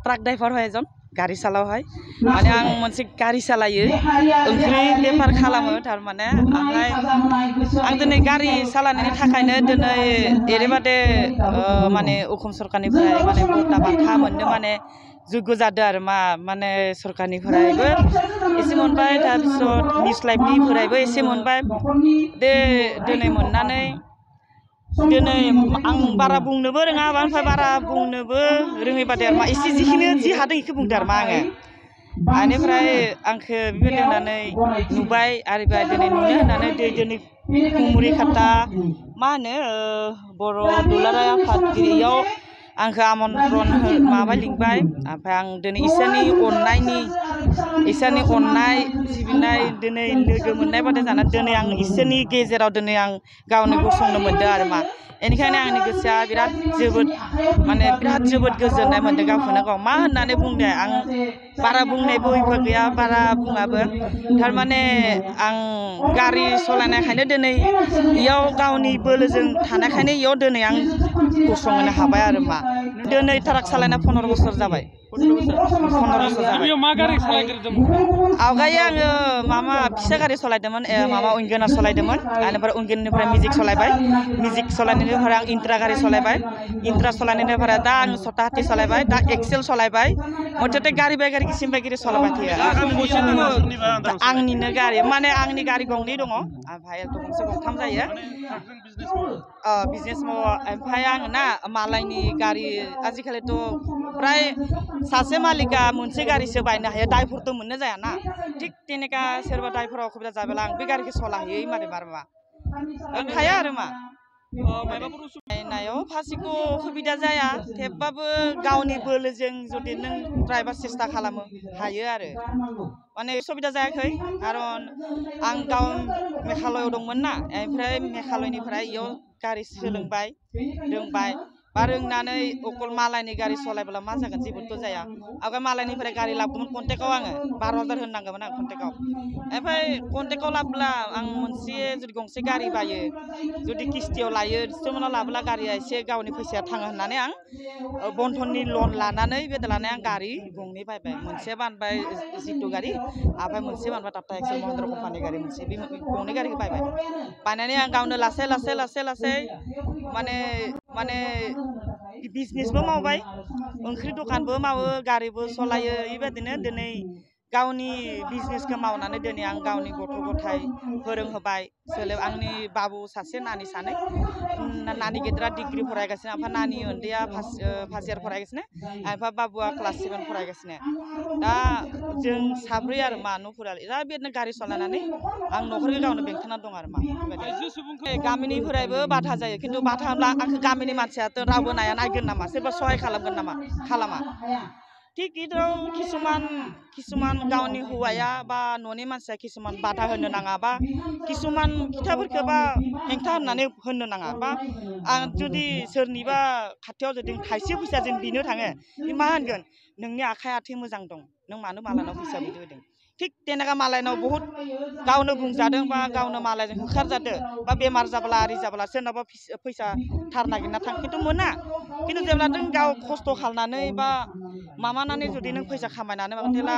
Truck driver है जन गारि सालावहाय माने आं मोनसे गारि सालायो ओंख्रि बेफार खालामो थारमाने ओमफ्राय आं दिनै गारि सालायनायनि थाखायनो दिनै एरैबादि माने अखम सरकारनिफ्राय माने बटा बान्था मोननो माने जग्य जादों आरो माने सरकारनिफ्रायबो एसे मोनबाय तारपिছত निउज लाइभनिफ्रायबो एसे मोनबाय दिनै मोननानै दिनै आं बारा बुंनोबो रोङा ओमफ्राय बारा बुंनोबो रोङैबादि आरो एसे जिखिनि जि हादों बेखौ बुंदों आरो आङो बेनिफ्राय आंखौ बेबायदि होननानै नुबाय आरो दिनै नुनो होननानै दिनै खुमुरि खाता मा होनो बर' दुलाराय आफादगिरियाव आंखौ आमन्त्रन माबा लिंबाय ओमफ्राय आं दिनै इसोरनि अननाय सिबिनाय दिनै लोगो मोननाय बादि जाना दिनै आं इसोरनि गेजेराव दिनै आं गावनो गसंनो मोनदों आरो बेनिखायनो आंनि गोसोआ बिराद जोबोद गोजोननाय मोनदों गावखौनो गाव मा होननानै बुंदों आं बारा बुंनाय बयबो गैया बारा बुङाबो थारमाने आं गारि सालायनायखायनो दिनै इयाव गावनि बोलोजों थानायखायनो इयाव दिनै आं गसंनो हाबाय आरो दिनै ट्राक सालायना 15 बोसोर जाबाय 15 बोसोर जाबाय मा गारि सालायग्रोदोंमोन आवगाय आङो मामा फिसा गारि सालायदोंमोन मामा उइंगार सालायदोंमोन बेनिफ्राय उइंगारनिफ्राय मिजिक सालायबाय मिजिक सालायनायनिफ्राय आं इन्ट्रा गारि सालायबाय इन्ट्रा सालायनायनिफ्राय दा आं सताहाथि सालायबाय दा एक्सेल सालायबाय मथते गारि बाय गारि किसिम बाय गारि सालायबाय थायो आंनिनो गारि माने आंनि गारि गंनै दङ ओमफ्राय गंसे गंथाम जायो बिजनेस मावो ओमफ्राय आं ना मालायनि गारि आजिखालिथ' प्राय सासे मालिका मोनसे गारिसो बायनो हायो दायफोरथ' मोननो जायाना थिग तेनेका सोरबा दायफोराव असुबिदा जाबोला आं बे गारिखौ सालायहैयो मारे बारबा हाया आरो नायाव फासिखौ सुबिदा जाया थेवबाबो गावनि बोलोजों जुदि नों ड्राइभार सेस्था खालामो हायो आरो माने सुबिदा जायाखै खारन आं गाव मेघालयआव दंमोन ना ओमफ्राय मेघालयनिफ्राय इयाव गारि सोलोंबाय रोंबाय बा रोंनानै अकल मालायनि गारि सालायब्ला मा जागोन जेबोथ' जाया आवगाय मालायनिफ्राय गारि लाबोदोंमोन कन्टेक्टआव आङो 12,000 होननांगौमोन आं कन्टेक्टआव ओमफ्राय कन्टेक्टआव लाबोब्ला आं मोनसे जुदि गंसे गारि बायो जुदि किस्तियाव लायो सिस्टेमाव लाबोला गारिया एसे गावनि फैसाया थाङो होननानै आं बन्धननि लन लानानै बेदा लानानै आं गारि गंनै बायबाय मोनसे बानबाय जितु गारि ओमफ्राय मोनसे बानबाय टाटा एक्सेल महिन्द्रा कम्पानि गारि मोनसे बे गंनै गारिखौ बायनानै आं गावनो लासै माने बिजनेसबो मावबाय ओंख्रि दखानबो मावो गारिबो सालायो बेबायदिनो दिनै गावनि बिजनेसखौ मावनानै दिनै आं गावनि गथ' गथाय फोरोंहोबाय आंनि बाबु सासे नानि सानै नानि गेदेरा डिग्री फरायगासिनो ओमफ्राय नानि उन्दैया फार्स्ट इयार फरायगासिनो ओमफ्राय बाबुआ क्लास 7 फरायगासिनो दा जों साब्रै आरो न'फोरा दा बेबायदिनो गारि सालायनानै आं न'खरखौ गावनो बेंथेना दं आरो गामिनिफ्रायबो बाधा जायो खिन्थु बाधा होनब्ला आंखौ गामिनि मानसियाथ' रावबो नायगोन नामा सोरबा सहाय खालामगोन नामा खालामा थिग बिदियाव किसुमान गावनि हौवाया बा न'नि मानसिया किसुमान बाधा होनो नाङा बा किसुमान खोथाफोरखौ बा हेंथा होननानै होनो नाङा बा आं जुदि सोरनिबा खाथियाव जुदि थाइसे फैसा जों बिनो थाङो मा होनगोन नोंनि आखाइ आथिं मोजां दं नों मानो मालायनाव फैसा बिदो होदों थिग तेनेका मालायनाव बहुत गावनो बुंजादों बा गावनो मालायजों होखारजादों बा बेमार जाब्ला आरि जाब्ला सोरनावबा फैसा थार नागिरना थां खिन्थु मोना खिन्थु जेब्ला नों गाव खस्थ' खालामनानै बा माबानानै जुदि नों फैसा खामायनानै माबाला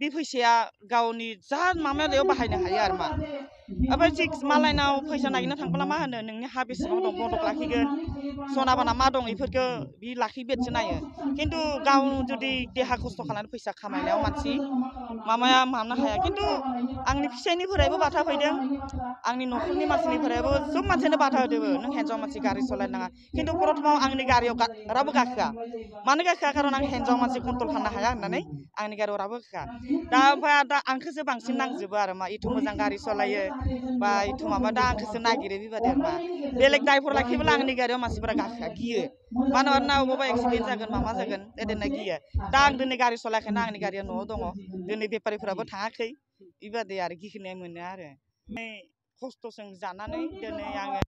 बे फैसाया गावनि जा माबायाव बाहायनो हायो आरो ओमफ्राय थिग मालायनाव फैसा नागिरनो थांब्ला मा होनो नोंनि हा बेसेबां दं बन्दक लाखिगोन सना बाना मा दं बेफोरखौ बि लाखिबेदसो नायो खिन्थु गाव जुदि देहा खस्थ' खालामनानै फैसा खामायनायाव मानसि मानो हाया खिन्थु आंनि फिसाइनिफ्रायबो बाथा फैदों आंनि न'खरनि मानसिनिफ्रायबो सब मानसियानो बाथा होदोंबो नों हिन्जाव मानसि गारि सालायनो नाङा खिन्थु प्रथमाव आंनि गारियाव रावबो गाखोआ मानो गाखोआ खारन आं हिन्जाव मानसि कन्ट्रल खालामनो हाया होननानै आंनि गारियाव रावबो गाखोआ दा ओमफ्राय दा आंखौसो बांसिन नांजोबो आरो इथु मोजां गारि सालायो बा इथु माबा दा आंखौसो नागिरो बेबायदि आरो बेलेग दायफोर लाखियोब्ला आंनि गारियाव मानसिफोरा गाखोआ गियो मानो होनना बबावबा एक्सिडेन्ट जागोन मामा जागोन एदेना गियो दा आं दिनै गारि सालायखायनो आंनि गारिया न'आव दङ दिनै बेफारिफोराबो थाङाखै बेबायदि आरो गिखिनाय मोनो आरो खस्थ'जों जानानै दिनै आङो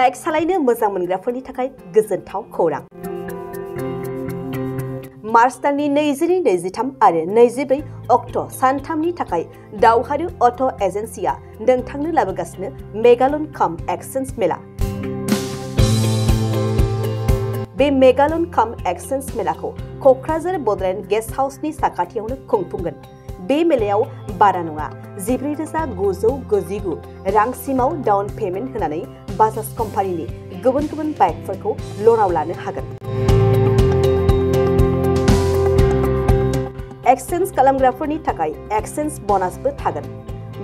बाइक सालायनो मोजां मोनग्राफोरनि थाखाय गोजोनथाव खौरां मार्च दाननि 22-23 आरो 24 अक्ट' सानथामनि थाखाय दावहारु अट' एजेन्सिया नोंथांनो लाबोगासिनो मेगालन काम एक्सचेन्ज मेला बे मेगालन काम एक्सचेन्ज मेलाखौ क'क्राझार बड'लेण्ड गेस्ट हाउसनि साखाथियावनो खुंफुंगोन। बे मेलायाव बारा नङा 14,999 रांसिमाव डाउन पेमेन्ट होनानै बाजाज कम्पानिनि गुबुन गुबुन बाइकफोरखौ ल'नाव लानो हागोन। एक्सचेन्ज खालामग्राफोरनि थाखाय एक्सचेन्ज ब'नासबो थागोन।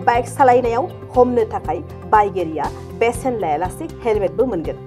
बाइक सालायनायाव हमनो थाखाय बाइगिरिया बेसेन लायालासे हेलमेटबो मोनगोन।